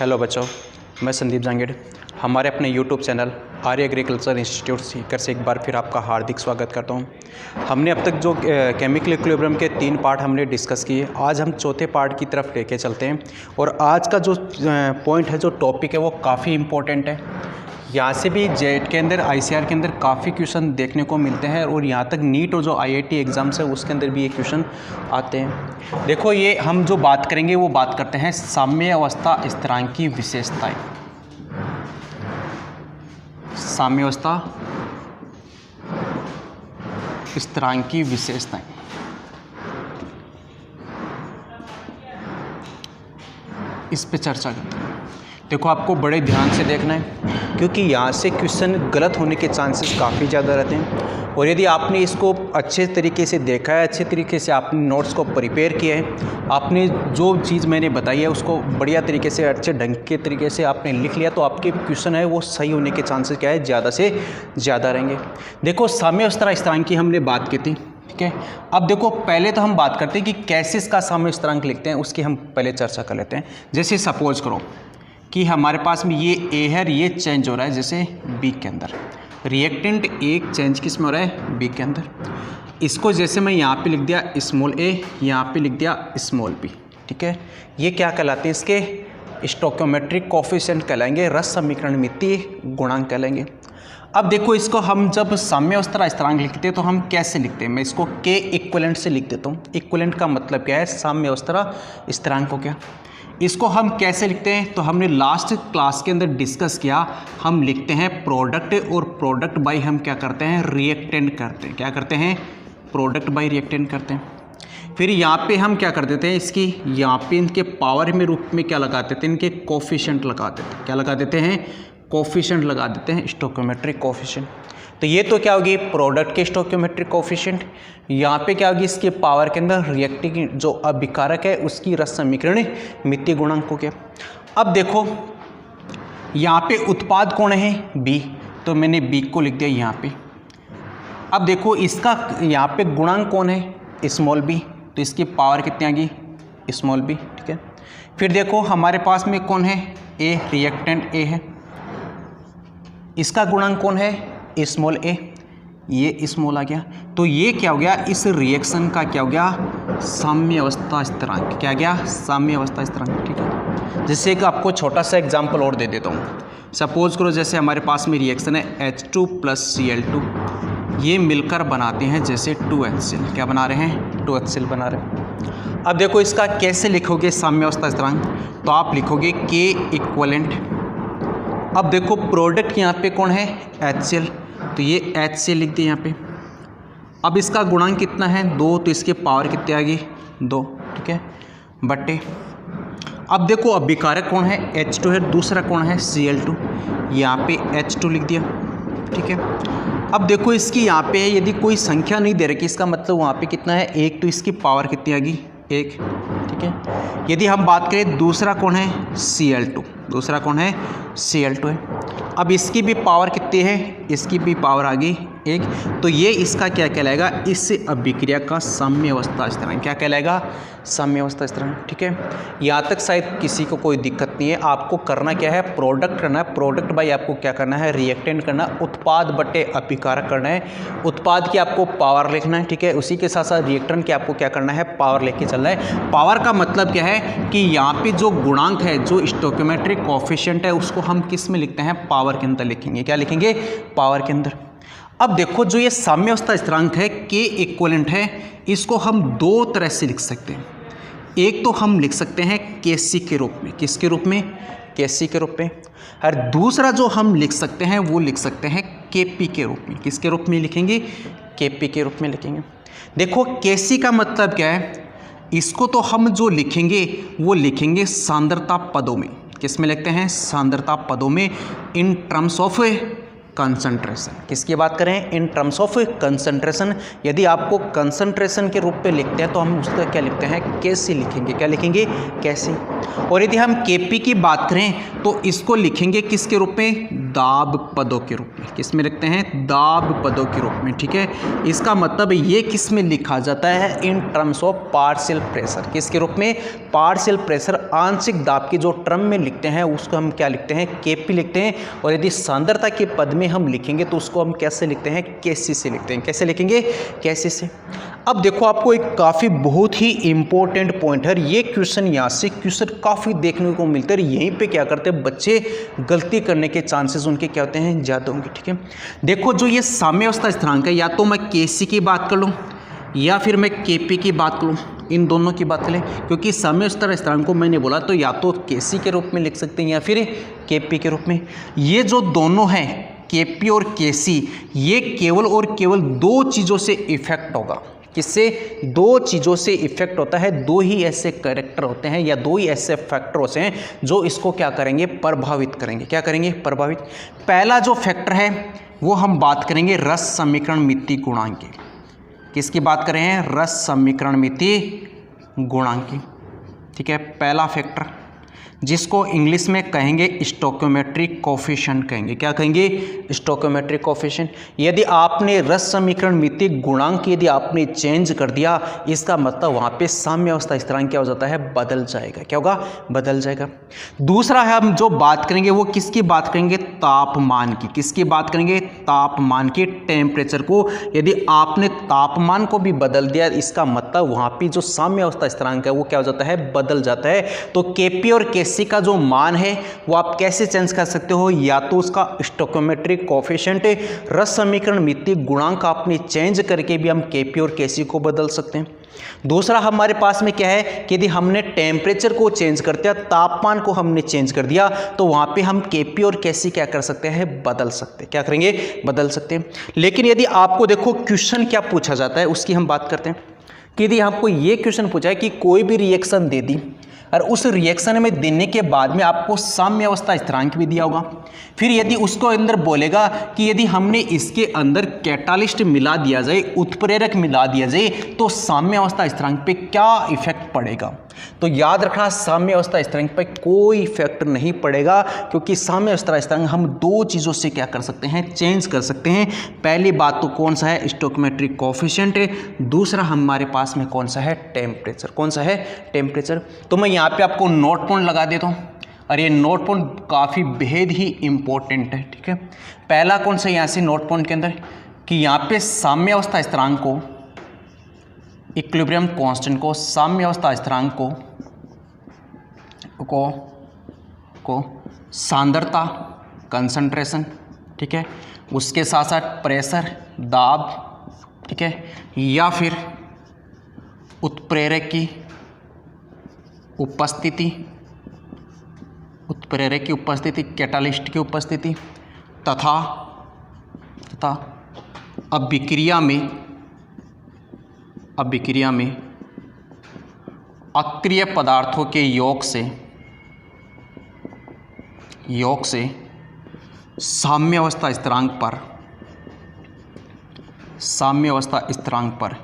Hello बच्चों, मैं संदीप जांगेड़। हमारे अपने यूट्यूब चैनल आर्य एग्रीकल्चर इंस्टीट्यूट सीकर से एक बार फिर आपका हार्दिक स्वागत करता हूं। हमने अब तक जो केमिकल इक्विलिब्रियम के 3 पार्ट हमने डिस्कस किए, आज हम चौथे पार्ट की तरफ लेके चलते हैं। और आज का जो पॉइंट है, जो टॉपिक है, वो काफ़ी इम्पोर्टेंट है। यहाँ से भी जेट के अंदर, ICAR के अंदर काफ़ी क्वेश्चन देखने को मिलते हैं और यहाँ तक नीट और जो IIT एग्ज़ाम्स है उसके अंदर भी ये क्वेश्चन आते हैं। देखो, ये हम जो बात करेंगे वो बात करते हैं साम्य अवस्था स्थिरांक की विशेषताएं। साम्य अवस्था स्थिरांक की विशेषताएं, इस पे चर्चा करते हैं। देखो, आपको बड़े ध्यान से देखना है क्योंकि यहाँ से क्वेश्चन गलत होने के चांसेस काफ़ी ज़्यादा रहते हैं। और यदि आपने इसको अच्छे तरीके से देखा है, अच्छे तरीके से आपने नोट्स को प्रिपेयर किया है, आपने जो चीज़ मैंने बताई है उसको बढ़िया तरीके से, अच्छे ढंग के तरीके से आपने लिख लिया, तो आपके क्वेश्चन है वो सही होने के चांसेस क्या है, ज़्यादा से ज़्यादा रहेंगे। देखो, साम्य अवस्था स्थिरांक की हमने बात की थी, ठीक है। अब देखो, पहले तो हम बात करते हैं कि कैसे इसका साम्य स्थिरांक लिखते हैं, उसकी हम पहले चर्चा कर लेते हैं। जैसे सपोज करो कि हमारे पास में ये ए है, ये चेंज हो रहा है जैसे बी के अंदर, रिएक्टेंट एक चेंज किस में हो रहा है, बी के अंदर। इसको जैसे मैं यहाँ पे लिख दिया स्मॉल ए, यहाँ पे लिख दिया स्मॉल बी, ठीक है। ये क्या कहलाते हैं, इसके स्टोइकोमेट्रिक कोफिशिएंट कहलाएंगे, रस समीकरणमितीय गुणांक कहलाएंगे। अब देखो, इसको हम जब साम्य अवस्था स्थिरांक लिखते हैं तो हम कैसे लिखते हैं, मैं इसको के इक्विवेलेंट से लिख देता हूँ। इक्विवेलेंट का मतलब क्या है, साम्य अवस्था स्थिरांक को क्या, इसको हम कैसे लिखते हैं, तो हमने लास्ट क्लास के अंदर डिस्कस किया। हम लिखते हैं प्रोडक्ट, और प्रोडक्ट बाय हम क्या करते हैं, रिएक्टेंट करते हैं। क्या करते हैं, प्रोडक्ट बाय रिएक्टेंट करते हैं। फिर यहाँ पे हम क्या कर देते हैं, इसकी यहाँ पे इनके पावर में रूप में क्या लगा देते हैं, इनके कोफिशिएंट लगा देते हैं। क्या लगा देते हैं, कोफिशिएंट लगा देते हैं, स्टोइकोमेट्रिक कोफिशिएंट। तो ये तो क्या होगी, प्रोडक्ट के स्टोइकोमेट्रिक कोफिशिएंट। यहाँ पे क्या होगी, इसके पावर के अंदर रिएक्टिव जो अभिकारक है उसकी रस समीकरण मितीय गुणांक को क्या। अब देखो, यहाँ पे उत्पाद कौन है, बी, तो मैंने बी को लिख दिया यहाँ पे। अब देखो, इसका यहाँ पे गुणांक कौन है, स्मॉल बी, तो इसकी पावर कितनी आ गई, स्मॉल बी, ठीक है। फिर देखो, हमारे पास में कौन है, ए, रिएक्टेंट ए है, इसका गुणांक कौन है, स्मॉल ए, ये स्मॉल आ गया। तो ये क्या हो गया, इस रिएक्शन का क्या हो गया, साम्य अवस्था स्थिरांक। क्या गया, साम्य अवस्था स्थिरांक, ठीक है। जैसे कि आपको छोटा सा एग्जांपल और दे देता हूँ। सपोज करो, जैसे हमारे पास में रिएक्शन है H2 + Cl2, ये मिलकर बनाते हैं जैसे 2HCl। क्या बना रहे हैं, 2HCl बना रहे हैं। अब देखो, इसका कैसे लिखोगे साम्य अवस्था स्थिरांक, तो आप लिखोगे के इक्विवेलेंट। अब देखो, प्रोडक्ट यहाँ पे कौन है, HCl, तो ये HCl लिख दिए यहाँ पे। अब इसका गुणांक कितना है, 2, तो इसके पावर कितने आ गई, 2, ठीक है, बटे। अब देखो, अभिकारक कौन है, H2 है, दूसरा कौन है, Cl2, यहाँ पे H2 लिख दिया, ठीक है। अब देखो, इसकी यहाँ पे यदि कोई संख्या नहीं दे रखी, इसका मतलब वहाँ पे कितना है, 1, तो इसकी पावर कितनी आ गई, 1, ठीक है। यदि हम बात करें, दूसरा कौन है, Cl2, दूसरा कौन है, Cl2 है। अब इसकी भी पावर कितनी है, इसकी भी पावर आ गई 1, तो ये इसका क्या कहलाएगा, इस अभिक्रिया का साम्य अवस्था स्थिरांक। क्या कहलाएगा, साम्य अवस्था स्थिरांक, ठीक है। यहाँ तक शायद किसी को कोई दिक्कत नहीं है। आपको करना क्या है, प्रोडक्ट करना है, प्रोडक्ट बाय आपको क्या करना है, रिएक्टेंट करना, उत्पाद बटे अभिकारक करना है। उत्पाद की आपको पावर लिखना है, ठीक है। उसी के साथ साथ रिएक्टेंट की आपको क्या करना है, पावर लेके चलना है। पावर का मतलब क्या है कि यहाँ पे जो गुणांक है, जो स्टोइकोमेट्रिक कोफिशिएंट है, उसको हम किस में लिखते हैं, पावर के अंदर लिखेंगे। क्या लिखेंगे, पावर के अंदर। अब देखो, जो ये साम्य अवस्था स्थिरांक है, के इक्विवेलेंट है, इसको हम 2 तरह से लिख सकते हैं। एक तो हम लिख सकते हैं केसी के रूप में, किसके रूप में, केसी के रूप में। और दूसरा जो हम लिख सकते हैं, वो लिख सकते हैं केपी के रूप में। किसके रूप में लिखेंगे, केपी के रूप में लिखेंगे। देखो, केसी का मतलब क्या है, इसको तो हम जो लिखेंगे वो लिखेंगे सांद्रता पदों में। किस में लिखते हैं, सांद्रता पदों में, इन टर्म्स ऑफ कंसंट्रेशन। किसकी बात करें, इन टर्म्स ऑफ कंसंट्रेशन। यदि आपको कंसंट्रेशन के रूप में लिखते हैं तो हम उसका क्या लिखते हैं, केसी लिखेंगे। क्या लिखेंगे, केसी। और यदि हम केपी की बात करें तो इसको लिखेंगे किसके रूप में, दाब पदों के रूप में। किस में लिखते हैं? दाब पदों के रूप में, ठीक है। इसका मतलब ये किस में लिखा जाता है? In terms of partial pressure. किसके रूप में? पार्शियल प्रेशर, आंशिक दाब के जो टर्म में लिखते हैं उसको हम क्या लिखते हैं? केपी लिखते हैं। और यदि सांद्रता के पद में हम लिखेंगे तो उसको हम कैसे लिखते हैं? केसी से लिखते हैं। कैसे लिखेंगे? केसी से। अब देखो आपको एक काफ़ी बहुत ही इंपॉर्टेंट पॉइंट है, ये क्वेश्चन यहाँ से क्वेश्चन काफ़ी देखने को मिलते हैं। यहीं पे क्या करते हैं बच्चे, गलती करने के चांसेस उनके क्या होते हैं? ज़्यादा होंगे, ठीक है। देखो जो ये साम्यावस्था स्थिरांक है, या तो मैं केसी की बात कर लूँ या फिर मैं केपी की बात करूँ, इन दोनों की बात करें, क्योंकि साम्यावस्था स्थिरांक को मैंने बोला तो या तो केसी के रूप में लिख सकते हैं या फिर केपी के रूप में। ये जो दोनों हैं केपी और केसी, ये केवल और केवल दो चीज़ों से इफेक्ट होगा। किससे? दो चीज़ों से इफेक्ट होता है। दो ही ऐसे कैरेक्टर होते हैं या दो ही ऐसे फैक्टर होते हैं जो इसको क्या करेंगे? प्रभावित करेंगे। क्या करेंगे? प्रभावित। पहला जो फैक्टर है वो हम बात करेंगे रस समीकरण मिति गुणांक की। किसकी बात कर रहे हैं? रस समीकरण मिति गुणांक की, ठीक है। पहला फैक्टर जिसको इंग्लिश में कहेंगे स्टोइकोमेट्रिक कोफिशिएंट कहेंगे। क्या कहेंगे? Stoichiometric coefficient. यदि आपने रस समीकरण मिति गुणांक यदि आपने चेंज कर दिया, इसका मतलब वहाँ पे साम्यावस्था स्थिरांक क्या हो जाता है? बदल जाएगा। क्या होगा? बदल जाएगा। दूसरा है, हम जो बात करेंगे वो किसकी बात करेंगे? तापमान की। किसकी बात करेंगे? तापमान की, टेम्परेचर को। यदि आपने तापमान को भी बदल दिया, इसका मतलब वहाँ पर जो साम्यावस्था स्थिरांक है वो क्या हो जाता है? बदल जाता है। तो केपी और केसी का जो मान है वो आप कैसे चेंज कर सकते हो? या तो उसका स्टोइकोमेट्रिक कोफिशिएंट, रस समीकरण मिति गुणांक आपने चेंज करके भी हम केपी और केसी को बदल सकते हैं। दूसरा हमारे पास में क्या है कि यदि हमने टेम्परेचर को चेंज कर दिया, तापमान को हमने चेंज कर दिया, तो वहां पे हम केपी और केसी क्या कर सकते हैं? बदल सकते हैं। क्या करेंगे? बदल सकते हैं। लेकिन यदि आपको देखो क्वेश्चन क्या पूछा जाता है उसकी हम बात करते हैं कि यदि आपको ये क्वेश्चन पूछा है कि कोई भी रिएक्शन दे दी और उस रिएक्शन में देने के बाद में आपको साम्यावस्था स्थिरांक भी दिया होगा, फिर यदि उसको अंदर बोलेगा कि यदि हमने इसके अंदर कैटालिस्ट मिला दिया जाए, उत्प्रेरक मिला दिया जाए, तो साम्यावस्था स्थिरांक पे क्या इफेक्ट पड़ेगा? तो याद रखना, साम्यावस्था स्थिरांक पे कोई इफेक्ट नहीं पड़ेगा, क्योंकि साम्यावस्था स्थिरांक हम दो चीज़ों से क्या कर सकते हैं? चेंज कर सकते हैं। पहली बात तो कौन सा है? Stoichiometric coefficient. दूसरा हमारे पास में कौन सा है? टेम्परेचर। कौन सा है? टेम्परेचर। तो मैं यहाँ पे आपको नोट पॉइंट लगा देता हूँ और ये नोट पॉइंट काफ़ी बेहद ही इंपॉर्टेंट है, ठीक है। पहला कौन सा यहाँ से नोट पॉइंट के अंदर कि यहाँ पे साम्यावस्था स्थिरांक को, इक्विलिब्रियम कांस्टेंट को, साम्यावस्था स्थिरांक को सांद्रता, कंसंट्रेशन, ठीक है, उसके साथ साथ प्रेशर, दाब, ठीक है, या फिर उत्प्रेरक की उपस्थिति, उत्प्रेरक की उपस्थिति, कैटालिस्ट की उपस्थिति, तथा अभिक्रिया में अक्रिय पदार्थों के योग से साम्यावस्था स्थिरांक पर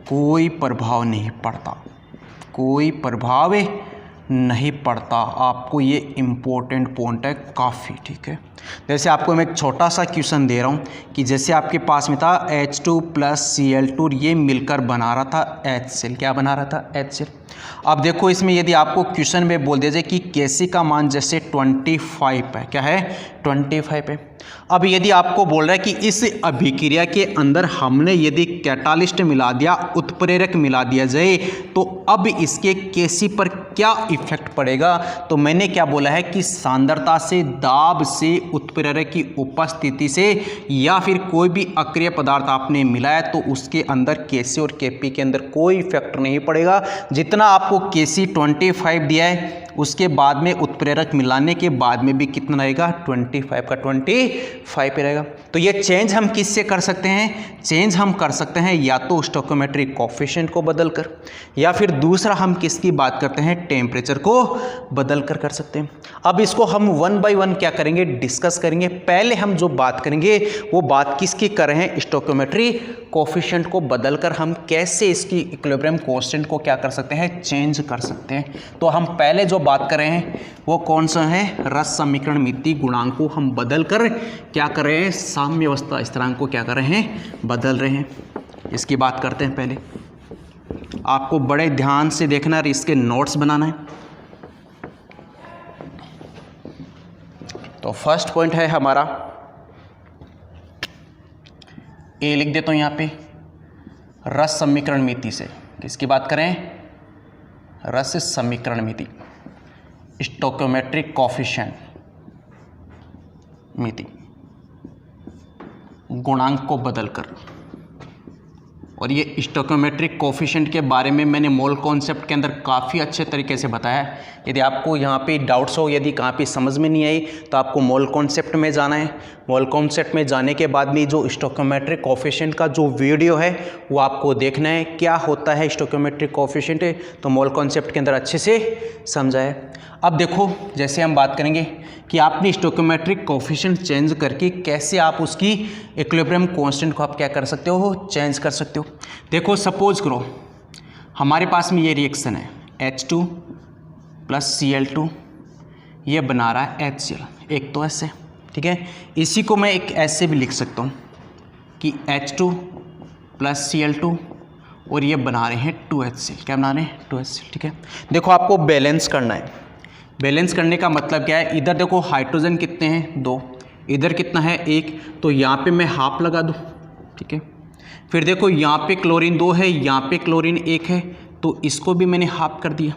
कोई प्रभाव नहीं पड़ता। कोई प्रभाव नहीं पड़ता। आपको ये इम्पोर्टेंट पॉइंट है काफ़ी, ठीक है। जैसे आपको मैं एक छोटा सा क्वेश्चन दे रहा हूँ कि जैसे आपके पास में था H2 + Cl2, ये मिलकर बना रहा था HCl। क्या बना रहा था? HCl। अब देखो इसमें यदि आपको क्वेश्चन में बोल दिया जाए कि केसी का मान जैसे 25 है, क्या है? 25 है। अब यदि आपको बोल रहा है कि इस अभिक्रिया के अंदर हमने यदि कैटालिस्ट मिला दिया, उत्प्रेरक मिला दिया जाए, तो अब इसके केसी पर क्या इफेक्ट पड़ेगा? तो मैंने क्या बोला है कि सांद्रता से, दाब से, उत्प्रेरक की उपस्थिति से, या फिर कोई भी अक्रिय पदार्थ आपने मिलाया तो उसके अंदर केसी और केपी के अंदर कोई इफेक्ट नहीं पड़ेगा। जितना आपको केसी 25 दिया है, उसके बाद में उत्प्रेरक मिलाने के बाद में भी कितना रहेगा? 25 का 25 पे रहेगा। तो ये चेंज हम किससे कर सकते हैं? चेंज हम कर सकते हैं या तो स्टोइकोमेट्रिक कोफिशिएंट को बदलकर, या फिर दूसरा हम किसकी बात करते हैं? टेम्परेचर को बदलकर कर सकते हैं। अब इसको हम 1 बाय 1 क्या करेंगे? डिस्कस करेंगे। पहले हम जो बात करेंगे वो बात किसकी कर रहे हैं? स्टोइकोमेट्रिक कोफिशिएंट को बदलकर हम कैसे इसकी इक्विलिब्रियम कांस्टेंट को क्या कर सकते हैं? चेंज कर सकते हैं। तो हम पहले जो बात कर रहे हैं वो कौन सा है, रस समीकरण मिति गुणांक को हम बदल कर क्या कर रहे हैं, साम्य अवस्था स्थिरांक को क्या कर रहे हैं, बदल रहे हैं। इसकी बात करते हैं। पहले आपको बड़े ध्यान से देखना है, इसके नोट्स बनाना है। तो फर्स्ट पॉइंट है हमारा, ए लिख देता हूं यहां पे, रस समीकरण मिति से किसकी बात करें, रस समीकरण मिति, स्टोइकोमेट्रिक कोफिशिएंट मिति, गुणांक को बदलकर। और ये स्टोइकोमेट्रिक कोफिशिएंट के बारे में मैंने मोल कॉन्सेप्ट के अंदर काफ़ी अच्छे तरीके से बताया है। यदि आपको यहाँ पे डाउट्स हो, यदि कहाँ पे समझ में नहीं आई, तो आपको मोल कॉन्सेप्ट में जाना है। मोल कॉन्सेप्ट में जाने के बाद में जो स्टोइकोमेट्रिक कोफिशिएंट का जो वीडियो है वो आपको देखना है, क्या होता है स्टोइकोमेट्रिक कोफिशिएंट, तो मोल कॉन्सेप्ट के अंदर अच्छे से समझा है। अब देखो, जैसे हम बात करेंगे कि आपने स्टोइकोमेट्रिक कोफिशिएंट चेंज करके कैसे आप उसकी इक्विलिब्रियम कांस्टेंट को आप क्या कर सकते हो, चेंज कर सकते हो। देखो सपोज करो हमारे पास में ये रिएक्शन है H2 प्लस Cl2, ये बना रहा है HCl, एक तो ऐसे, ठीक है। इसी को मैं एक ऐसे भी लिख सकता हूँ कि H2 प्लस Cl2 और ये बना रहे हैं 2HCl, क्या बना रहे हैं, 2HCl, ठीक है। देखो आपको बैलेंस करना है। बैलेंस करने का मतलब क्या है, इधर देखो हाइड्रोजन कितने हैं, 2, इधर कितना है, 1, तो यहाँ पे मैं हाफ लगा दूँ, ठीक है। फिर देखो यहाँ पे क्लोरीन 2 है, यहाँ पे क्लोरीन 1 है, तो इसको भी मैंने हाफ कर दिया,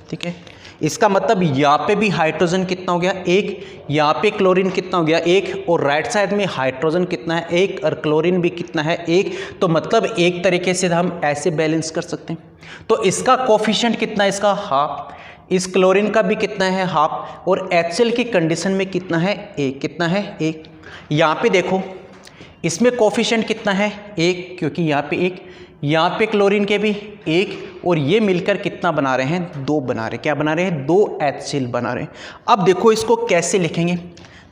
ठीक है। इसका मतलब यहाँ पे भी हाइड्रोजन कितना हो गया, 1, यहाँ पे क्लोरीन कितना हो गया, 1, और राइट साइड में हाइड्रोजन कितना है, 1, और क्लोरीन भी कितना है, 1। तो मतलब एक तरीके से हम ऐसे बैलेंस कर सकते हैं। तो इसका कोफिशिएंट कितना है, इसका हाफ, इस क्लोरीन का भी कितना है, हाफ, और HCl की कंडीशन में कितना है, 1, कितना है, 1। यहाँ पे देखो इसमें कोफिशिएंट कितना है, 1, क्योंकि यहाँ पे 1, यहाँ पे क्लोरीन के भी 1, और ये मिलकर कितना बना रहे हैं, 2 बना रहे हैं, क्या बना रहे हैं, 2 HCl बना रहे हैं। अब देखो इसको कैसे लिखेंगे,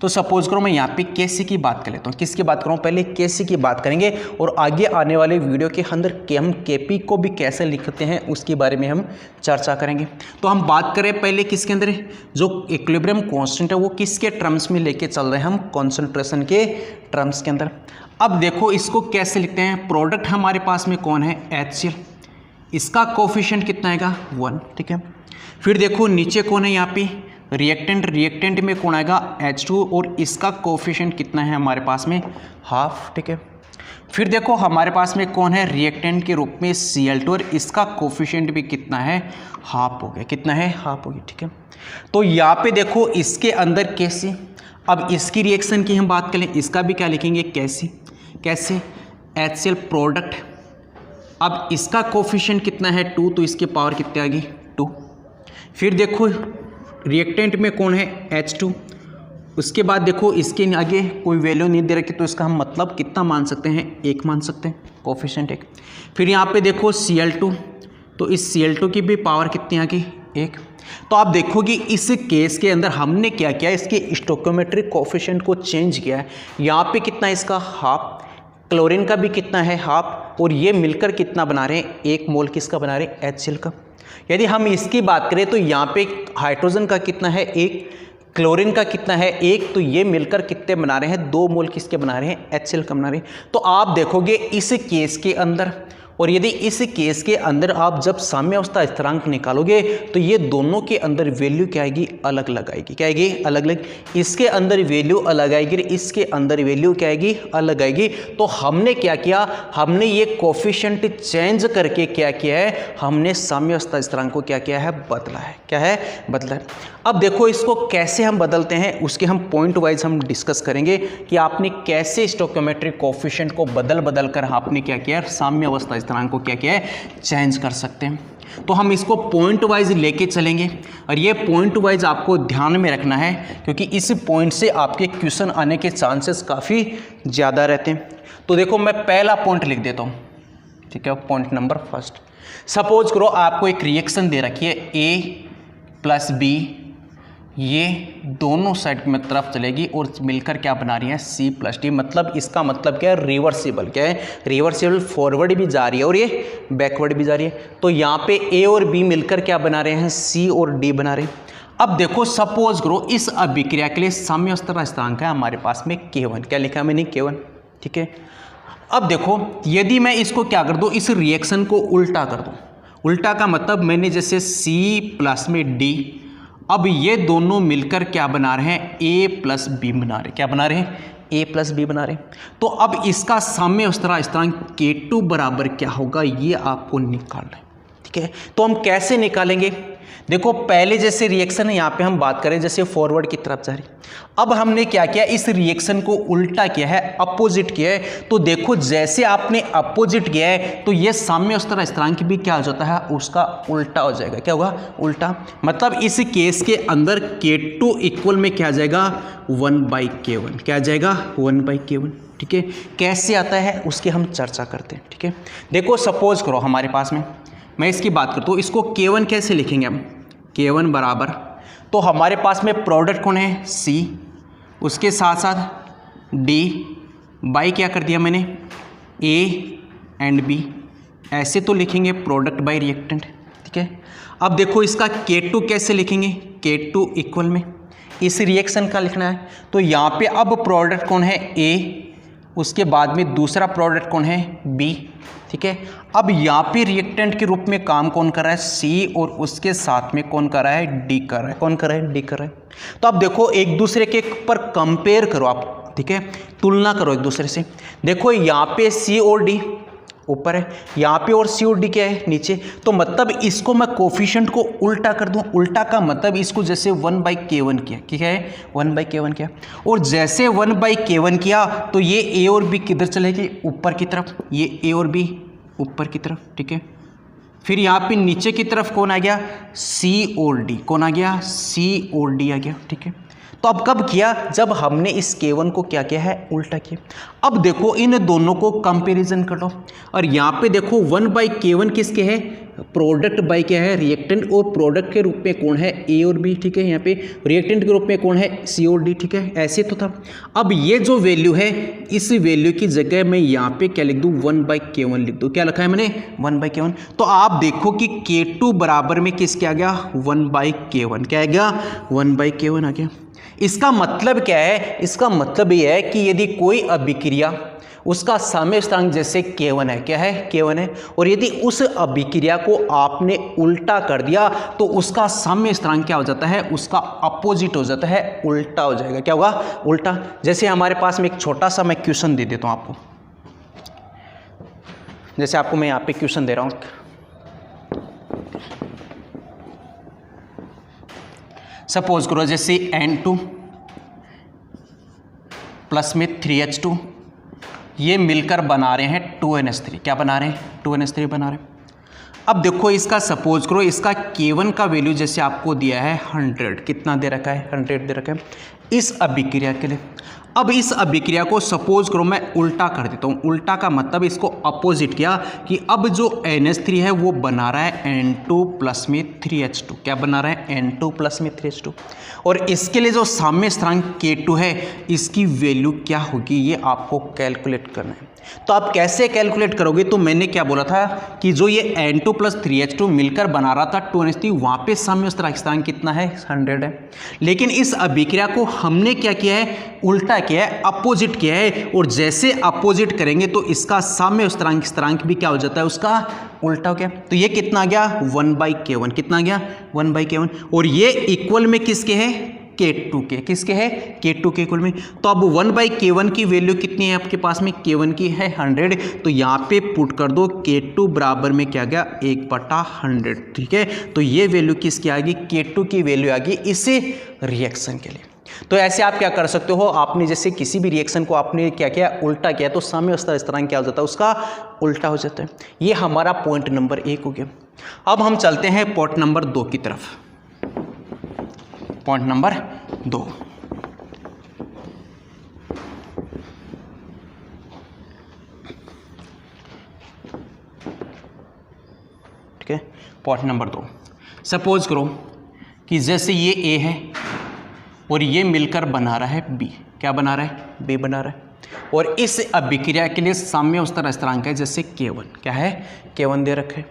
तो सपोज करो मैं यहाँ पे Kc की बात कर लेता हूँ। किसकी बात करूँ, पहले Kc की बात करेंगे, और आगे आने वाले वीडियो के अंदर हम Kp को भी कैसे लिखते हैं उसके बारे में हम चर्चा करेंगे। तो हम बात करें पहले किसके अंदर, जो इक्विलिब्रियम कांस्टेंट है वो किसके टर्म्स में लेके चल रहे हैं, हम कॉन्सेंट्रेशन के टर्म्स के अंदर। अब देखो इसको कैसे लिखते हैं, प्रोडक्ट हमारे पास में कौन है, HCl, इसका कोफिशिएंट कितना आएगा, 1, ठीक है। फिर देखो नीचे कौन है, यहाँ पे रिएक्टेंट, रिएक्टेंट में कौन आएगा, H2, और इसका कोफिशिएंट कितना है हमारे पास में, हाफ, ठीक है। फिर देखो हमारे पास में कौन है, रिएक्टेंट के रूप में Cl2, और इसका कोफिशिएंट भी कितना है, हाफ हो गया, कितना है, हाफ हो गया, ठीक है। तो यहाँ पे देखो इसके अंदर Kc, अब इसकी रिएक्शन की हम बात करें, इसका भी क्या लिखेंगे, Kc, कैसे, HCl प्रोडक्ट, अब इसका कोफिशिएंट कितना है, 2, तो इसकी पावर कितनी आ गई, 2। फिर देखो रिएक्टेंट में कौन है, H2, उसके बाद देखो इसके आगे कोई वैल्यू नहीं दे रखी, तो इसका हम मतलब कितना मान सकते हैं, 1 मान सकते हैं, कोफिशिएंट 1। फिर यहाँ पे देखो Cl2, तो इस Cl2 की भी पावर कितनी आ गई, 1। तो आप देखोगे इस केस के अंदर हमने क्या किया, इसके स्टोइकोमेट्रिक कोफिशिएंट को चेंज किया है। यहाँ पे कितना है इसका, हाफ, क्लोरीन का भी कितना है, हाफ, और ये मिलकर कितना बना रहे हैं, 1 मोल किसका बना रहे हैं, HCl का। यदि हम इसकी बात करें तो यहाँ पे हाइड्रोजन का कितना है, 1, क्लोरीन का कितना है, 1, तो ये मिलकर कितने बना रहे हैं, 2 मोल किसके बना रहे हैं, HCl का बना रहे हैं। तो आप देखोगे इस केस के अंदर, और यदि इस केस के अंदर आप जब साम्य अवस्था स्थिरांक निकालोगे तो ये दोनों के अंदर वैल्यू क्या आएगी, अलग अलग आएगी, क्या आएगी, अलग अलग। इसके अंदर वैल्यू अलग आएगी, इसके अंदर वैल्यू क्या आएगी, अलग आएगी। तो हमने क्या किया, हमने ये कोफिशिएंट चेंज करके क्या किया है, हमने साम्य अवस्था स्थिरांक को क्या किया है, बदला है, क्या है, बदला है। अब देखो इसको कैसे हम बदलते हैं, उसके हम पॉइंट वाइज हम डिस्कस करेंगे कि आपने कैसे स्टोइकोमेट्रिक कोफिशिएंट को बदल कर आपने क्या किया, साम्य अवस्था स्थिरांक को क्या किया है, चेंज कर सकते हैं। तो हम इसको पॉइंट वाइज लेके चलेंगे, और ये पॉइंट वाइज आपको ध्यान में रखना है, क्योंकि इस पॉइंट से आपके क्वेश्चन आने के चांसेस काफ़ी ज़्यादा रहते हैं। तो देखो मैं पहला पॉइंट लिख देता हूँ, ठीक है, पॉइंट नंबर फर्स्ट। सपोज करो आपको एक रिएक्शन दे रखी है A प्लस B, ये दोनों साइड में तरफ चलेगी और मिलकर क्या बना रही है, C प्लस D। मतलब इसका मतलब क्या है, रिवर्सिबल, क्या है, रिवर्सिबल, फॉरवर्ड भी जा रही है और ये बैकवर्ड भी जा रही है। तो यहाँ पे A और B मिलकर क्या बना रहे हैं, C और D बना रहे हैं। अब देखो सपोज करो इस अभिक्रिया के लिए साम्य स्थिरांक है हमारे पास में K1, क्या लिखा है मैंने K1, ठीक है। अब देखो यदि मैं इसको क्या कर दूं, इस रिएक्शन को उल्टा कर दूं, उल्टा का मतलब मैंने जैसे C प्लस में D, अब ये दोनों मिलकर क्या बना रहे हैं, A प्लस बी बना रहे, क्या बना रहे हैं, A प्लस बी बना रहे। तो अब इसका साम्य स्थिरांक K2 बराबर क्या होगा, ये आपको निकालना है, ठीक है। तो हम कैसे निकालेंगे, देखो पहले जैसे रिएक्शन है यहाँ पे हम बात करें जैसे फॉरवर्ड की तरफ जा रही, अब हमने क्या किया, इस रिएक्शन को उल्टा किया है, अपोजिट किया है। तो देखो जैसे आपने अपोजिट किया है तो ये साम्य स्थिरांक भी क्या हो जाता है, उसका उल्टा हो जाएगा, क्या होगा, उल्टा। मतलब इस केस के अंदर K2 इक्वल में क्या आ जाएगा, 1/K1, क्या आ जाएगा, 1/K1, ठीक है। कैसे आता है उसकी हम चर्चा करते हैं, ठीक है। देखो सपोज करो हमारे पास में, मैं इसकी बात करता हूँ, इसको K1 कैसे लिखेंगे हम, K1 बराबर, तो हमारे पास में प्रोडक्ट कौन है, C, उसके साथ साथ D बाई क्या कर दिया मैंने, A एंड B, ऐसे तो लिखेंगे प्रोडक्ट बाई रिएक्टेंट, ठीक है। अब देखो इसका K2 कैसे लिखेंगे, K2 इक्वल में इस रिएक्शन का लिखना है, तो यहाँ पे अब प्रोडक्ट कौन है, A, उसके बाद में दूसरा प्रोडक्ट कौन है, B, ठीक है। अब यहाँ पे रिएक्टेंट के रूप में काम कौन कर रहा है, C, और उसके साथ में कौन कर रहा है, D कर रहा है, कौन कर रहा है, D कर रहा है। तो अब देखो एक दूसरे के पर कंपेयर करो आप, ठीक है, तुलना करो एक दूसरे से। देखो यहाँ पे C और D ऊपर है, यहाँ पे और C और D क्या है, नीचे। तो मतलब इसको मैं कोफिशिएंट को उल्टा कर दूं, उल्टा का मतलब इसको जैसे 1/K1 किया, क्या है, 1/K1 किया, और जैसे 1/K1 किया तो ये A और B किधर चलेगी, ऊपर की तरफ, ये A और B ऊपर की तरफ, ठीक है। फिर यहाँ पे नीचे की तरफ कौन आ गया, C और D, कौन आ गया, C और D आ गया, ठीक है। तो अब कब किया, जब हमने इस K1 को क्या किया है, उल्टा किया। अब देखो इन दोनों को कंपैरिजन कर लो, और यहाँ पे देखो 1/K1 किसके है, प्रोडक्ट बाई क्या है, रिएक्टेंट, और प्रोडक्ट के रूप में कौन है, A और B, ठीक है। यहाँ पे रिएक्टेंट के रूप में कौन है, C और D, ठीक है, ऐसे तो था। अब ये जो वैल्यू है, इस वैल्यू की जगह मैं यहाँ पे क्या लिख दूँ, 1/K1 लिख दूँ, क्या लिखा है मैंने, 1/K1। तो आप देखो कि K2 बराबर में किसके आ गया, 1/K1, क्या आ गया, 1/K1 आ गया। इसका मतलब क्या है, इसका मतलब ये है कि यदि कोई अभिक्रिया उसका साम्य स्थिरांक जैसे K1 है, क्या है, K1 है, और यदि उस अभिक्रिया को आपने उल्टा कर दिया तो उसका साम्य स्थिरांक क्या हो जाता है, उसका अपोजिट हो जाता है, उल्टा हो जाएगा, क्या होगा, उल्टा। जैसे हमारे पास में एक छोटा सा मैं क्वेश्चन दे देता हूं आपको, जैसे आपको मैं यहाँ पे क्वेश्चन दे रहा हूं, सपोज करो जैसे N2 प्लस में 3H2 ये मिलकर बना रहे हैं 2NH3, क्या बना रहे हैं, 2NH3 बना रहे हैं। अब देखो इसका सपोज करो, इसका K1 का वैल्यू जैसे आपको दिया है 100, कितना दे रखा है, 100 दे रखा है इस अभिक्रिया के लिए। अब इस अभिक्रिया को सपोज करो मैं उल्टा कर देता हूँ, उल्टा का मतलब इसको अपोजिट किया कि अब जो NH3 है वो बना रहा है N2 प्लस में 3H2, क्या बना रहा है, N2 प्लस में 3H2, और इसके लिए जो साम्य स्थिरांक K2 है इसकी वैल्यू क्या होगी ये आपको कैलकुलेट करना है। तो आप कैसे कैलकुलेट करोगे, तो मैंने क्या बोला था कि जो ये N2 प्लस 3H2 मिलकर बना रहा था 2NH3, वहाँ पे साम्य स्थिरांक कितना है, 100 है। लेकिन इस अभिक्रिया को हमने क्या किया है, उल्टा किया है, अपोजिट किया है, और जैसे अपोजिट करेंगे तो इसका साम्य स्थिरांक भी क्या हो जाता है, उसका उल्टा हो गया। तो ये कितना आ गया, 1/K1, कितना आ गया, 1/K1, और ये इक्वल में किसके है, K2 के, किसके है, K2 के इक्वल में। तो अब 1/K1 की वैल्यू कितनी है आपके पास में, K1 की है 100, तो यहाँ पे पुट कर दो K2 बराबर में क्या गया, 1/100, ठीक है। तो ये वैल्यू किसकी आ गई, K2 की वैल्यू आ गई इस रिएक्शन के लिए। तो ऐसे आप क्या कर सकते हो, आपने जैसे किसी भी रिएक्शन को आपने क्या किया, उल्टा किया, तो साम्य स्थिरांक क्या हो जाता है, उसका उल्टा हो जाता है। ये हमारा पॉइंट नंबर 1 हो गया। अब हम चलते हैं पॉइंट नंबर 2 की तरफ। पॉइंट नंबर 2, ठीक है। पॉइंट नंबर 2, सपोज करो कि जैसे ये A है और ये मिलकर बना रहा है B, क्या बना रहा है, B बना रहा है, और इस अभिक्रिया के लिए साम्य स्थिरांक है जैसे K1, क्या है, K1 दे रखे।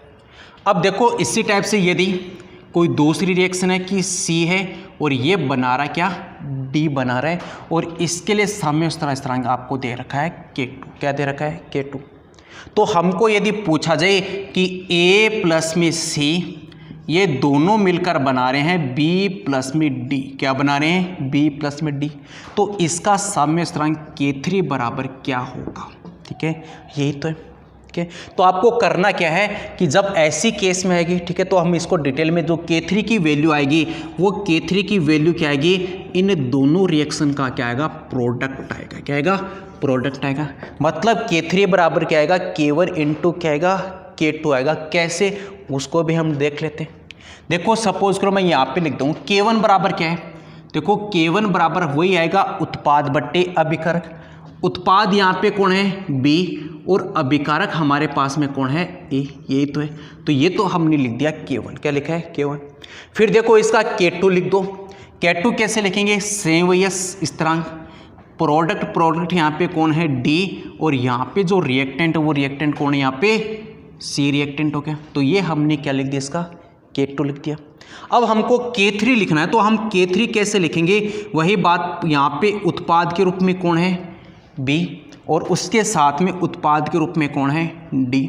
अब देखो इसी टाइप से यदि कोई दूसरी रिएक्शन है कि C है और ये बना रहा है क्या, D बना रहा है, और इसके लिए साम्य स्थिरांक आपको दे रखा है K2। क्या दे रखा है, K2। तो हमको यदि पूछा जाए कि A प्लस में C ये दोनों मिलकर बना रहे हैं B प्लस में D, क्या बना रहे हैं, B प्लस में D, तो इसका साम्य स्थिरांक K3 बराबर क्या होगा। ठीक है, यही तो है। ठीक है, तो आपको करना क्या है कि जब ऐसी केस में आएगी, ठीक है, तो हम इसको डिटेल में, जो K3 की वैल्यू आएगी वो K3 की वैल्यू क्या आएगी, इन दोनों रिएक्शन का क्या आएगा, प्रोडक्ट आएगा। क्या आएगा, प्रोडक्ट आएगा। मतलब K3 बराबर क्या आएगा, K1 इंटू क्या आएगा, K2 आएगा। कैसे, उसको भी हम देख लेते हैं। देखो सपोज करो मैं यहाँ पे लिख दूँ K1 बराबर क्या है, देखो K1 बराबर वही आएगा उत्पाद बट्टे अभिकारक। उत्पाद यहाँ पे कौन है, B, और अभिकारक हमारे पास में कौन है, A, यही तो है। तो ये तो हमने लिख दिया K1, क्या लिखा है, K1। फिर देखो इसका K2 लिख दो। K2 कैसे लिखेंगे, सेम वही स्थिरांक, प्रोडक्ट यहाँ पे कौन है, D, और यहाँ पे जो रिएक्टेंट वो रिएक्टेंट कौन है, यहाँ पे C रिएक्टेंट हो गया। तो ये हमने क्या लिख दिया, इसका K2 लिख दिया। अब हमको K3 लिखना है, तो हम K3 कैसे लिखेंगे, वही बात, यहाँ पे उत्पाद के रूप में कौन है, B, और उसके साथ में उत्पाद के रूप में कौन है, D।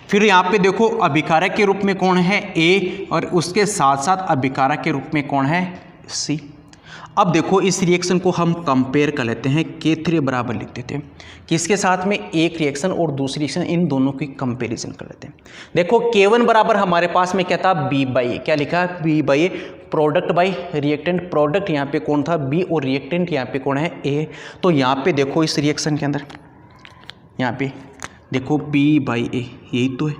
फिर यहाँ पे देखो अभिकारक के रूप में कौन है, A, और उसके साथ साथ अभिकारक के रूप में कौन है, C। अब देखो इस रिएक्शन को हम कंपेयर कर लेते हैं, K3 बराबर लिख देते हैं किसके साथ में, एक रिएक्शन और दूसरी रिएक्शन, इन दोनों की कंपैरिजन कर लेते हैं। देखो K1 बराबर हमारे पास में क्या था, B/A, क्या लिखा है, B/A, product by reactant. Product यहाँ पे कौन था, B, और रिएक्टेंट यहाँ पे कौन है, A। तो यहाँ पे देखो इस रिएक्शन के अंदर यहाँ पे देखो B/A, यही तो है,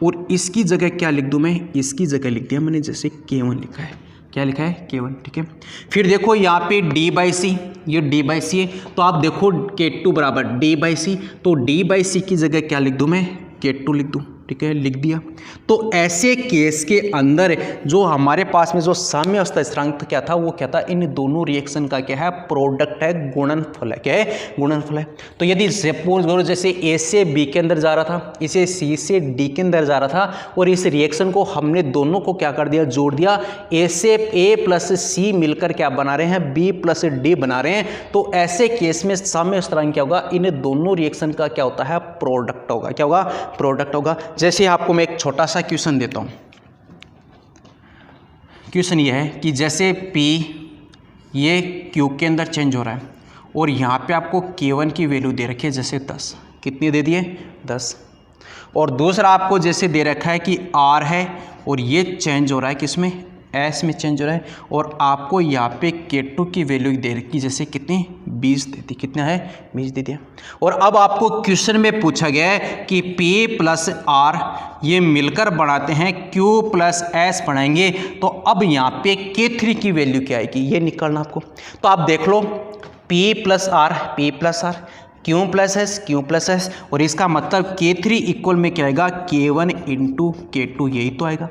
और इसकी जगह क्या लिख दूँ मैं, इसकी जगह लिख दिया मैंने जैसे K1 लिखा है, क्या लिखा है, K1। ठीक है, फिर देखो यहाँ पे D/C, ये D/C है, तो आप देखो K2 बराबर D/C, तो D/C की जगह क्या लिख दूँ मैं, K2 लिख दूँ। ठीक है, लिख दिया। तो ऐसे केस के अंदर जो हमारे पास में जो साम्य स्थिरांक क्या था, वो क्या था, इन दोनों रिएक्शन का क्या है, प्रोडक्ट है, गुणनफल है। क्या है, गुणनफल है। तो यदि सपोज करो जैसे A से B के अंदर जा रहा था, इसे C से D के अंदर जा रहा था, और इस रिएक्शन को हमने दोनों को क्या कर दिया, जोड़ दिया, A से A प्लस C मिलकर क्या बना रहे हैं, B प्लस D बना रहे हैं। तो ऐसे केस में साम्य स्थिरांक क्या होगा, इन दोनों रिएक्शन का क्या होता है, प्रोडक्ट होगा। क्या होगा, प्रोडक्ट होगा। जैसे आपको मैं एक छोटा सा क्वेश्चन देता हूं। क्वेश्चन ये है कि जैसे P ये Q के अंदर चेंज हो रहा है, और यहाँ पे आपको K1 की वैल्यू दे रखी है जैसे 10, कितनी दे दिए, 10, और दूसरा आपको जैसे दे रखा है कि R है, और ये चेंज हो रहा है किसमें, S में चेंज हो रहा है, और आपको यहाँ पे K2 की वैल्यू दे रखी जैसे कितनी, 20 दे दी, कितना है, 20 दे दिया। और अब आपको क्वेश्चन में पूछा गया है कि P प्लस R ये मिलकर बनाते हैं Q प्लस S बनाएंगे, तो अब यहाँ पे K3 की वैल्यू क्या आएगी, ये निकालना आपको। तो आप देख लो P plus R, P plus R, Q plus S, Q plus S, और इसका मतलब K3 इक्वल में क्या आएगा, K1 इंटू K2, यही तो आएगा।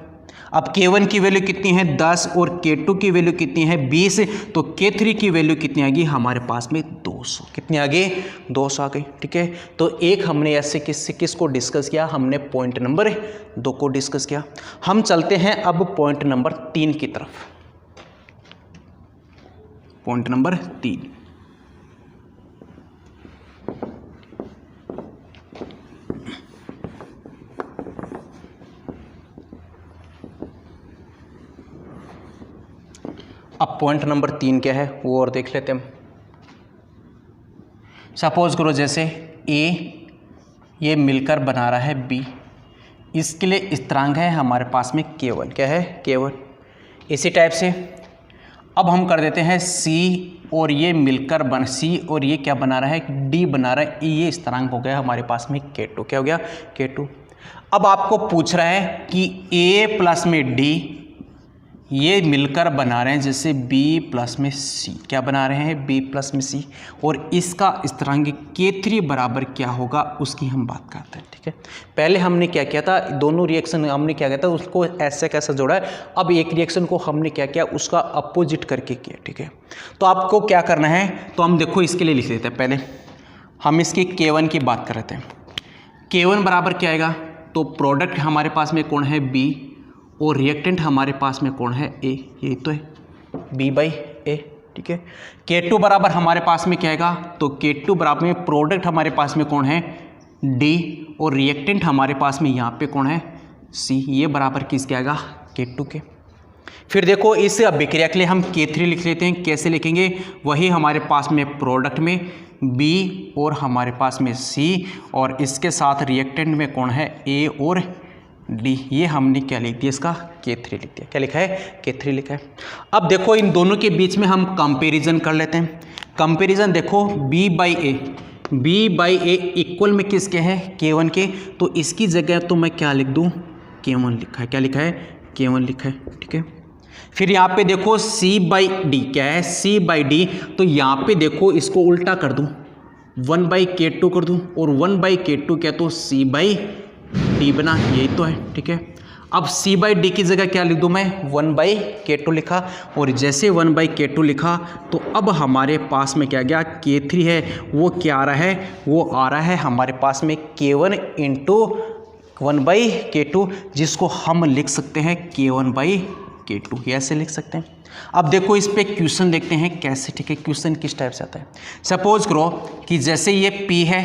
अब K1 की वैल्यू कितनी है, 10, और K2 की वैल्यू कितनी है, 20, तो K3 की वैल्यू कितनी आ गई हमारे पास में, 200। कितनी आ गई, 200 आ गई। ठीक है, तो एक हमने ऐसे किसको डिस्कस किया, हमने पॉइंट नंबर 2 को डिस्कस किया। हम चलते हैं अब पॉइंट नंबर 3 की तरफ। पॉइंट नंबर 3, अब पॉइंट नंबर 3 क्या है वो और देख लेते हैं। सपोज करो जैसे A ये मिलकर बना रहा है B, इसके लिए स्थिरांक है हमारे पास में K1, क्या है, K1। इसी टाइप से अब हम कर देते हैं C, और ये मिलकर C और ये क्या बना रहा है, D बना रहा है, ये स्थिरांक हो गया हमारे पास में K2, क्या हो गया, K2। अब आपको पूछ रहा है कि A प्लस में D ये मिलकर बना रहे हैं जैसे B प्लस में C, क्या बना रहे हैं, B प्लस में C, और इसका स्थिरांक K3 बराबर क्या होगा उसकी हम बात करते हैं। ठीक है, पहले हमने क्या किया था, दोनों रिएक्शन हमने क्या किया था, उसको ऐसे कैसे जोड़ा है। अब एक रिएक्शन को हमने क्या किया, उसका अपोजिट करके किया। ठीक है, तो आपको क्या करना है, तो हम देखो इसके लिए लिख देते हैं। पहले हम इसकी K1 की बात कर रहे थे। K1 बराबर क्या आएगा, तो प्रोडक्ट हमारे पास में कौन है, B, और रिएक्टेंट हमारे पास में कौन है, ए, यही तो है B/A, ठीक है। K2 बराबर हमारे पास में क्या आएगा, तो K2 बराबर में प्रोडक्ट हमारे पास में कौन है, D, और रिएक्टेंट हमारे पास में यहाँ पे कौन है, C, ये बराबर किसके आएगा, K2 के। फिर देखो इस अभिक्रिया के लिए हम K3 लिख लेते हैं, कैसे लिखेंगे, वही हमारे पास में प्रोडक्ट में B और हमारे पास में C, और इसके साथ रिएक्टेंट में कौन है, A और D, ये हमने क्या लिख दिया, इसका K3 लिख दिया। क्या लिखा है, K3 लिखा है। अब देखो इन दोनों के बीच में हम कंपैरिजन कर लेते हैं। कंपैरिजन देखो B/A इक्वल में किसके है, K1 के, तो इसकी जगह तो मैं क्या लिख दूँ, K1 लिखा है। क्या लिखा है, K1 लिखा है, ठीक है। फिर यहाँ पे देखो C/D क्या है, C/D, तो यहाँ पे देखो इसको उल्टा कर दूँ, 1/K2 कर दूँ, और 1/K2 क्या, तो C/D बना, यही तो है, ठीक है। अब C/D की जगह क्या लिख दूँ मैं, 1/K2 लिखा, और जैसे 1/K2 लिखा तो अब हमारे पास में क्या गया, K3 है, वो क्या आ रहा है, वो आ रहा है हमारे पास में K1 × 1/K2, जिसको हम लिख सकते हैं K1/K2, ऐसे लिख सकते हैं। अब देखो इस पे क्वेश्चन देखते हैं कैसे, ठीक है, क्वेश्चन किस टाइप से आता है। सपोज करो कि जैसे ये P है,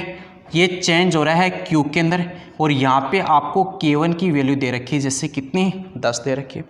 ये चेंज हो रहा है Q के अंदर, और यहाँ पे आपको K1 की वैल्यू दे रखी है, जैसे कितनी, 10 दे रखी है।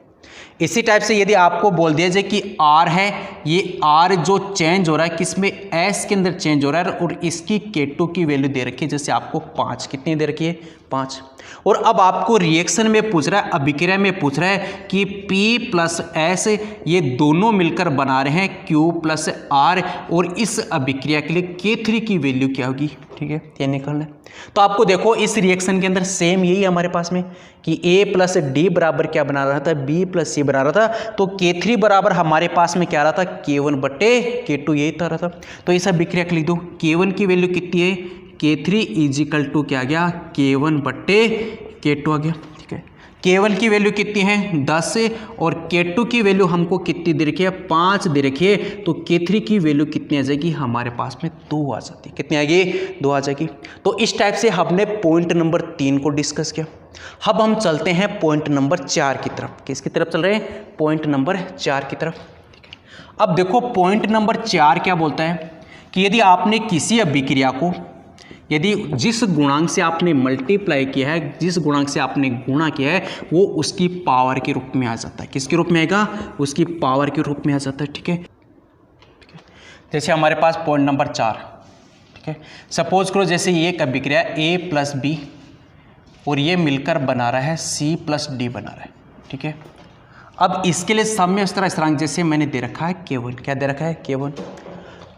इसी टाइप से यदि आपको बोल दिया जाए कि R है, ये R जो चेंज हो रहा है किसमें, S के अंदर चेंज हो रहा है, और इसकी K2 की वैल्यू दे रखी है, जैसे आपको 5, कितनी दे रखी है, 5। और अब आपको रिएक्शन में पूछ रहा है, अभिक्रिया में पूछ रहा है कि P + S ये दोनों मिलकर बना रहे हैं Q + R, और इस अभिक्रिया के लिए K3 की वैल्यू क्या होगी, ठीक है, ये निकालना है। तो आपको देखो इस रिएक्शन के अंदर सेम यही हमारे पास में कि A + D बराबर क्या बना रहा था, B + C बना रहा था, तो K3 बराबर हमारे पास में क्या आ रहा था, K1/K2, यही था रहा था। तो इस अभिक्रिया को लिख दो, K1 की वैल्यू कितनी है, K3 = क्या आ गया, K1/K2 आ गया, ठीक है। K1 की वैल्यू कितनी है, 10, और K2 की वैल्यू हमको कितनी दे रखी है, 5 दे रखी है, तो K3 की वैल्यू कितनी आ जाएगी, हमारे पास में 2 आ जाती है, कितनी आएगी, 2 आ जाएगी। तो इस टाइप से हमने पॉइंट नंबर 3 को डिस्कस किया। अब हम चलते हैं पॉइंट नंबर 4 की तरफ। किसकी तरफ चल रहे हैं, पॉइंट नंबर 4 की तरफ, ठीक है। अब देखो पॉइंट नंबर 4 क्या बोलता है कि यदि आपने किसी अभिक्रिया को, यदि जिस गुणांक से आपने मल्टीप्लाई किया है, जिस गुणांक से आपने गुणा किया है, वो उसकी पावर के रूप में आ जाता है। किसके रूप में आएगा, उसकी पावर के रूप में आ जाता है, ठीक है। जैसे हमारे पास पॉइंट नंबर 4, ठीक है। सपोज करो जैसे ये एक अभिक्रिया A + B, और ये मिलकर बना रहा है C + D बना रहा है, ठीक है। अब इसके लिए साम्य स्थिरांक जैसे मैंने दे रखा है K1, क्या दे रखा है, K1।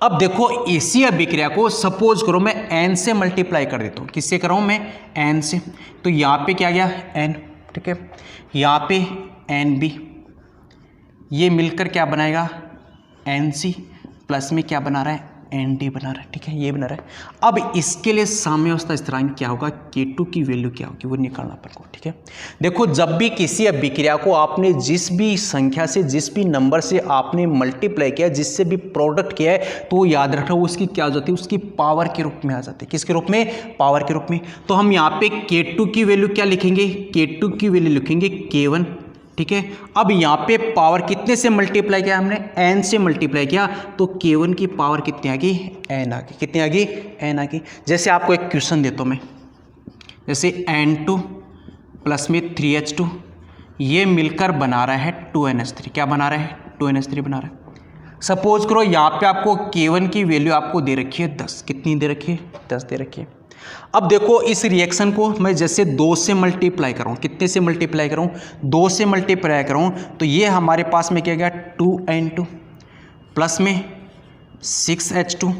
अब देखो इसी अभिक्रिया को सपोज करो मैं n से मल्टीप्लाई कर देता हूँ, किससे कर रहा हूँ मैं, n से, तो यहाँ पे क्या गया, n, ठीक है। यहाँ पे NB, ये मिलकर क्या बनाएगा, NC, प्लस में क्या बना रहा है, ND बना रहा है, ठीक है, ये बना रहा है। अब इसके लिए साम्यावस्था स्थिरांक क्या होगा, K2 की वैल्यू क्या होगी, वो निकालना अपन को, ठीक है। देखो जब भी किसी अभिक्रिया को आपने जिस भी संख्या से, जिस भी नंबर से आपने मल्टीप्लाई किया, जिससे भी प्रोडक्ट किया है, तो याद रखना उसकी क्या हो जाती है, उसकी पावर के रूप में आ जाती है। किसके रूप में, पावर के रूप में। तो हम यहाँ पे K2 की वैल्यू क्या लिखेंगे, K2 की वैल्यू लिखेंगे K1, ठीक है। अब यहाँ पे पावर कितने से मल्टीप्लाई किया हमने, n से मल्टीप्लाई किया, तो K1 की पावर कितनी आ गई, n आ गई, कितनी आ गई, n आ गई। जैसे आपको एक क्वेश्चन देता हूँ मैं, जैसे N2 प्लस में 3H2, ये मिलकर बना रहा है 2NH3, क्या बना रहा है, 2NH3 बना रहा है। सपोज करो यहाँ पे आपको K1 की वैल्यू आपको दे रखी है 10, कितनी दे रखी है, 10 दे रखी है। अब देखो इस रिएक्शन को मैं जैसे 2 से मल्टीप्लाई करूँ, कितने से मल्टीप्लाई करूँ, 2 से मल्टीप्लाई करूँ, तो ये हमारे पास में क्या गया, 2N2 प्लस में 6H2,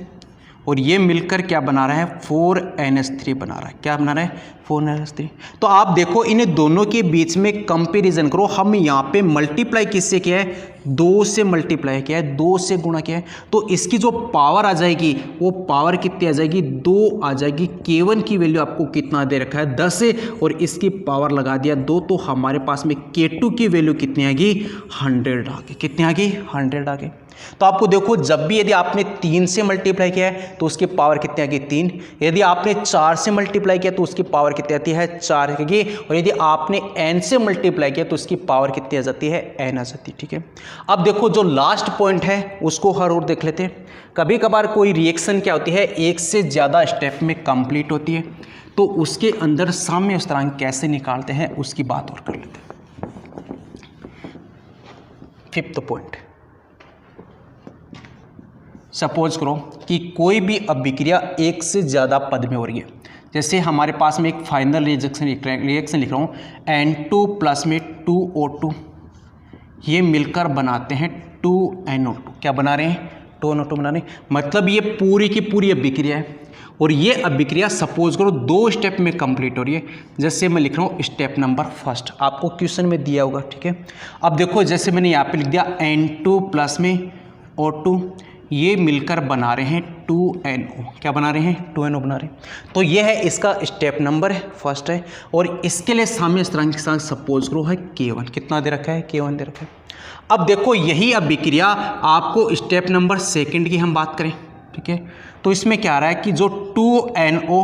और ये मिलकर क्या बना रहा है, 4NH3 बना रहा है, क्या बना रहा है, 4NH3। तो आप देखो इन दोनों के बीच में कंपैरिजन करो, हम यहाँ पे मल्टीप्लाई किससे किया है, 2 से मल्टीप्लाई किया है, 2 से गुणा किया है, तो इसकी जो पावर आ जाएगी वो पावर कितनी आ जाएगी, 2 आ जाएगी। K1 की वैल्यू आपको कितना दे रखा है, 10 है, और इसकी पावर लगा दिया 2, तो हमारे पास में K2 की वैल्यू कितनी आ गई, 100 आ गई। कितनी आ गई, 100 आ गई। तो आपको देखो, जब भी यदि आपने 3 से मल्टीप्लाई किया है तो उसकी पावर कितनी आ गई, 3। यदि आपने 4 से मल्टीप्लाई किया तो उसकी पावर कितनी आती है, 4 आएगी। और यदि आपने n से मल्टीप्लाई किया तो उसकी पावर कितनी आ जाती है, n आ जाती है। ठीक है, अब देखो जो लास्ट पॉइंट है उसको हर और देख लेते हैं। कभी कभार कोई रिएक्शन क्या होती है, एक से ज़्यादा स्टेप में कंप्लीट होती है, तो उसके अंदर साम्य स्थिरांक कैसे निकालते हैं उसकी बात और कर लेते हैं। 5th पॉइंट, सपोज करो कि कोई भी अभिक्रिया एक से ज़्यादा पद में हो रही है। जैसे हमारे पास में एक फाइनल रिएक्शन लिख रहा हूँ, N2 प्लस में 2O2, ये मिलकर बनाते हैं 2NO2। क्या बना रहे हैं, 2NO2 बना रहे हैं। मतलब ये पूरी की पूरी अभिक्रिया है, और ये अभिक्रिया सपोज करो 2 स्टेप में कंप्लीट हो रही है। जैसे मैं लिख रहा हूँ स्टेप नंबर फर्स्ट, आपको क्वेश्चन में दिया होगा। ठीक है, अब देखो जैसे मैंने यहाँ पे लिख दिया N2 प्लस में O2, ये मिलकर बना रहे हैं 2NO। क्या बना रहे हैं, 2NO बना रहे हैं। तो ये है इसका स्टेप नंबर फर्स्ट है, और इसके लिए साम्य स्थिरांक के साथ सपोज करो है K1। कितना दे रखा है, K1 दे रखा है। अब देखो यही अभिक्रिया आपको स्टेप नंबर सेकंड की हम बात करें, ठीक है, तो इसमें क्या आ रहा है कि जो 2NO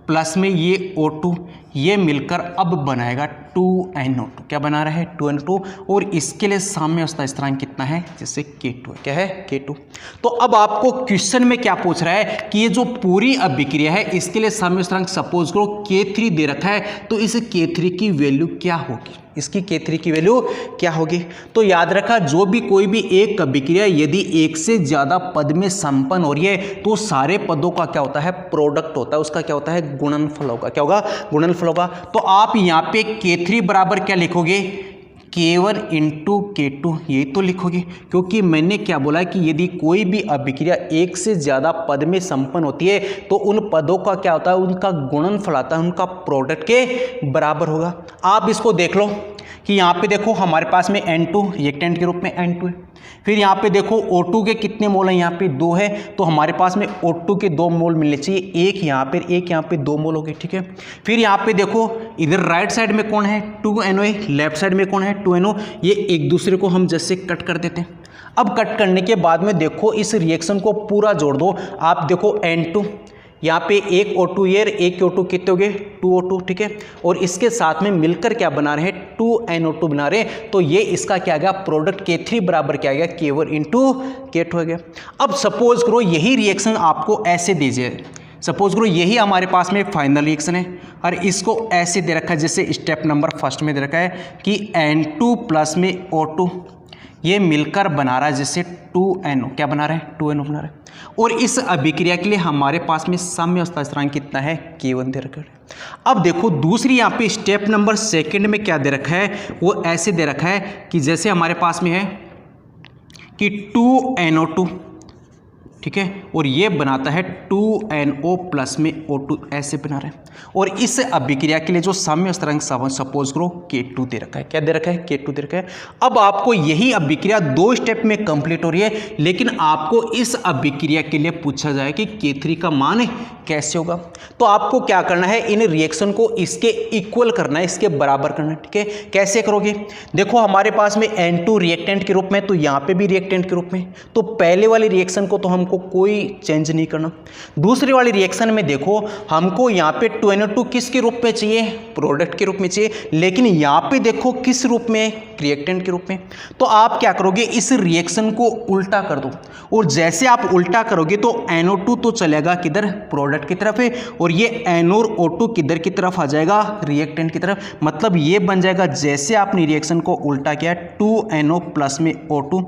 प्लस में ये O2, ये मिलकर अब बनाएगा 2NO2। क्या बना रहा है, 2NO2, और इसके लिए साम्य स्थिरांक कितना है, जैसे K2 है। क्या है, K2। तो अब आपको क्वेश्चन में क्या पूछ रहा है कि ये जो पूरी अभिक्रिया है इसके लिए साम्य स्थिरांक सपोज करो K3 दे रखा है, तो इस K3 की वैल्यू क्या होगी, इसकी K3 की वैल्यू क्या होगी। तो याद रखा, जो भी कोई भी एक अभिक्रिया यदि एक से ज़्यादा पद में संपन्न हो रही है तो सारे पदों का क्या होता है, प्रोडक्ट होता है, उसका क्या होता है, गुणनफल होगा। क्या होगा, गुणनफल होगा। तो आप यहाँ पे K3 बराबर क्या लिखोगे, K1 इंटू K2, यही तो लिखोगे, क्योंकि मैंने क्या बोला कि यदि कोई भी अभिक्रिया एक से ज़्यादा पद में संपन्न होती है तो उन पदों का क्या होता है, उनका गुणनफल आता है, उनका प्रोडक्ट के बराबर होगा। आप इसको देख लो कि यहाँ पे देखो हमारे पास में N2 रिएक्टेंट के रूप में N2 है, फिर यहाँ पे देखो O2 के कितने मोल हैं, यहाँ पे 2 है, तो हमारे पास में O2 के 2 मोल मिलने चाहिए, एक यहाँ पे 2 मोल हो गए। ठीक है, फिर यहाँ पे देखो इधर राइट साइड में कौन है, 2NO है, लेफ्ट साइड में कौन है, 2NO। ये एक दूसरे को हम जैसे कट कर देते हैं। अब कट करने के बाद में देखो इस रिएक्शन को पूरा जोड़ दो। आप देखो N2, यहाँ पे एक O2 ये, एक O2 कितने हो गए, 2O2। ठीक है, और इसके साथ में मिलकर क्या बना रहे हैं, 2NO2 बना रहे हैं। तो ये इसका क्या आ गया, प्रोडक्ट K3 बराबर क्या आ गया, K1 इंटू K2 हो गया। अब सपोज करो यही रिएक्शन आपको ऐसे दीजिए, सपोज करो यही हमारे पास में फाइनल रिएक्शन है, और इसको ऐसे दे रखा है जैसे स्टेप नंबर फर्स्ट में दे रखा है कि N2 प्लस में O2, ये मिलकर बना रहा है जैसे 2NO। क्या बना रहा है, 2NO बना रहा है। और इस अभिक्रिया के लिए हमारे पास में साम्य स्थिरांक कितना है, K1 दे रखा है। अब देखो दूसरी यहाँ पे स्टेप नंबर सेकंड में क्या दे रखा है, वो ऐसे दे रखा है कि जैसे हमारे पास में है कि 2NO2, ठीक है, और ये बनाता है 2NO प्लस में O2, ऐसे बना रहा है। और इस अभिक्रिया के लिए जो साम्य स्थिरांक सपोज करो K2 दे रखा है। क्या दे रखा है, K2 दे रखा है। अब आपको यही अभिक्रिया 2 स्टेप में कंप्लीट हो रही है, लेकिन आपको इस अभिक्रिया के लिए पूछा जाए कि K3 का मान कैसे होगा। तो आपको क्या करना है, इन रिएक्शन को इसके इक्वल करना है, इसके बराबर करना है। ठीक है, कैसे करोगे, देखो हमारे पास में N2 रिएक्टेंट के रूप में, तो यहाँ पे भी रिएक्टेंट के रूप में, तो पहले वाले रिएक्शन को तो हमको कोई चेंज नहीं करना। दूसरे वाले रिएक्शन में देखो हमको यहाँ पे 2NO2 किसके रूप में चाहिए, प्रोडक्ट के रूप में चाहिए, लेकिन यहाँ पे देखो किस रूप में, रिएक्टेंट के रूप में। तो आप क्या करोगे, इस रिएक्शन को उल्टा कर दो, और जैसे आप उल्टा करोगे तो NO2 तो चलेगा किधर, प्रोडक्ट की तरफ है, और ये N और O2 किधर की तरफ आ जाएगा, रिएक्टेंट की तरफ। मतलब ये बन जाएगा जैसे आपने रिएक्शन को उल्टा किया 2NO प्लस में O2,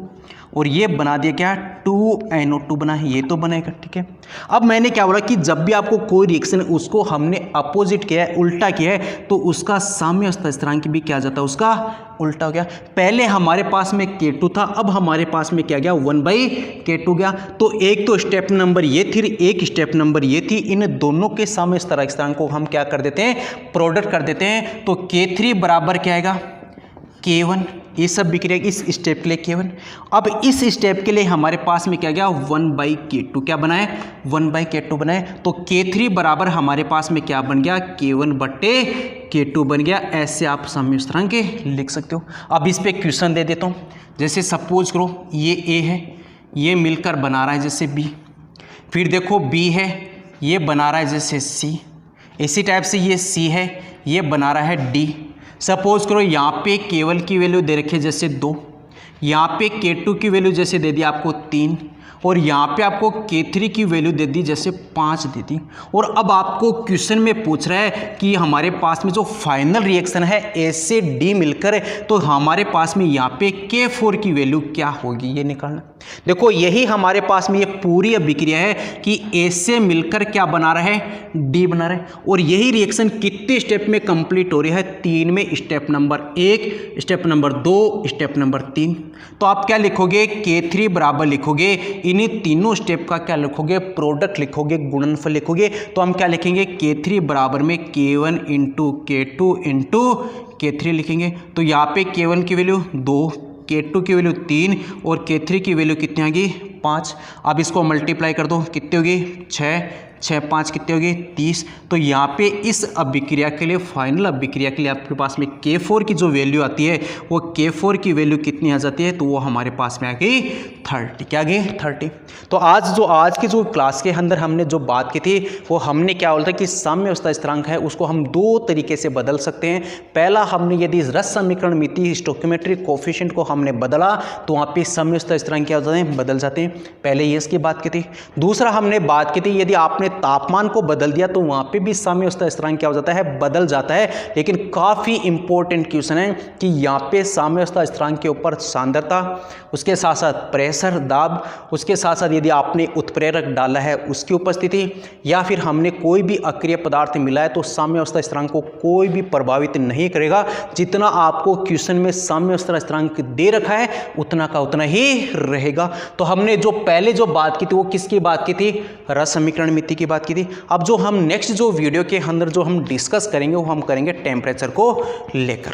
और ये बना दिया क्या, 2NO2 बना है, ये तो बनेगा। ठीक है, अब मैंने क्या बोला कि जब भी आपको कोई रिएक्शन उसको हमने अपोजिट किया है, उल्टा किया है, तो उसका साम्य स्थिरांक भी क्या जाता है, उसका उल्टा हो गया। पहले हमारे पास में K2 था, अब हमारे पास में क्या गया, 1/K2 गया। तो एक तो स्टेप नंबर ये थी, एक स्टेप नंबर ये थी, इन दोनों के साम्य स्थिरांक को हम क्या कर देते हैं, प्रोडक्ट कर देते हैं। तो K3 बराबर क्या आएगा, K1 ये सब अभिक्रिया इस स्टेप के लिए K1। अब इस स्टेप के लिए हमारे पास में क्या गया 1/K2, क्या बनाए 1/K2 बनाए। तो K3 बराबर हमारे पास में क्या बन गया K1/K2 बन गया। ऐसे आप समूह स्थिरांक लिख सकते हो। अब इस पे क्वेश्चन दे देता हूँ। जैसे सपोज करो ये A है, ये मिलकर बना रहा है जैसे B, फिर देखो B है, ये बना रहा है जैसे C, इसी टाइप से ये C है, ये बना रहा है D। सपोज करो यहाँ पे केवल की वैल्यू दे रखी है जैसे 2, यहाँ पे K2 की वैल्यू जैसे दे दी आपको 3, और यहाँ पे आपको K3 की वैल्यू दे दी जैसे 5 दे दी। और अब आपको क्वेश्चन में पूछ रहा है कि हमारे पास में जो फाइनल रिएक्शन है A से D मिलकर है, तो हमारे पास में यहाँ पे K4 की वैल्यू क्या होगी ये निकालना। देखो यही हमारे पास में ये पूरी अभिक्रिया है कि A से मिलकर क्या बना रहा है D बना रहा है। और यही रिएक्शन कितने स्टेप में कंप्लीट हो रही है 3 में, step number 1, step number 2, step number 3। तो आप क्या लिखोगे K3 बराबर लिखोगे इन्हीं तीनों स्टेप का क्या लिखोगे प्रोडक्ट लिखोगे, गुणनफल लिखोगे। तो हम क्या लिखेंगे K3 बराबर में K1 into K2 into K3 लिखेंगे। तो यहाँ पे K1 की वैल्यू 2, K2 की वैल्यू 3 और K3 की वैल्यू कितनी आ गई 5। अब इसको मल्टीप्लाई कर दो, कितनी होगी 6, 6 5 कितनी होगी 30। तो यहाँ पे इस अभिक्रिया के लिए, फाइनल अभिक्रिया के लिए आपके पास में K4 की जो वैल्यू आती है वो K4 की वैल्यू कितनी आ जाती है, तो वो हमारे पास में आ गई 30। क्या आ गई 30। तो आज की जो क्लास के अंदर हमने जो बात की थी वो हमने क्या बोला था कि साम्य अवस्था स्थिरांक है उसको हम 2 तरीके से बदल सकते हैं। पहला हमने यदि रस समीकरण मिति स्टोइकियोमेट्रिक कोफिशिएंट को हमने बदला तो वहाँ पे साम्य अवस्था स्थिरांक क्या हो जाते हैं, बदल जाते हैं। पहले ये इसकी बात की थी। दूसरा हमने बात की थी यदि आपने तापमान को बदल दिया तो वहाँ पे भी साम्य अवस्था स्थिरांक क्या हो जाता है, बदल जाता है। लेकिन काफ़ी इंपॉर्टेंट क्वेश्चन है कि यहाँ पे साम्य अवस्था स्थिरांक के ऊपर सांद्रता, उसके साथ साथ प्रेशर दाब, उसके साथ साथ यदि आपने उत्प्रेरक डाला है उसकी उपस्थिति, या फिर हमने कोई भी अक्रिय पदार्थ मिला है तो साम्य अवस्था स्थिरांक को कोई भी प्रभावित नहीं करेगा। जितना आपको क्वेश्चन में साम्य अवस्था स्थिरांक दे रखा है उतना का उतना ही रहेगा। तो हमने जो पहले जो बात की थी वो किसकी बात की थी, रस समीकरण मिति की बात की थी। अब जो हम नेक्स्ट जो वीडियो के अंदर जो हम डिस्कस करेंगे वो हम करेंगे टेम्परेचर को लेकर।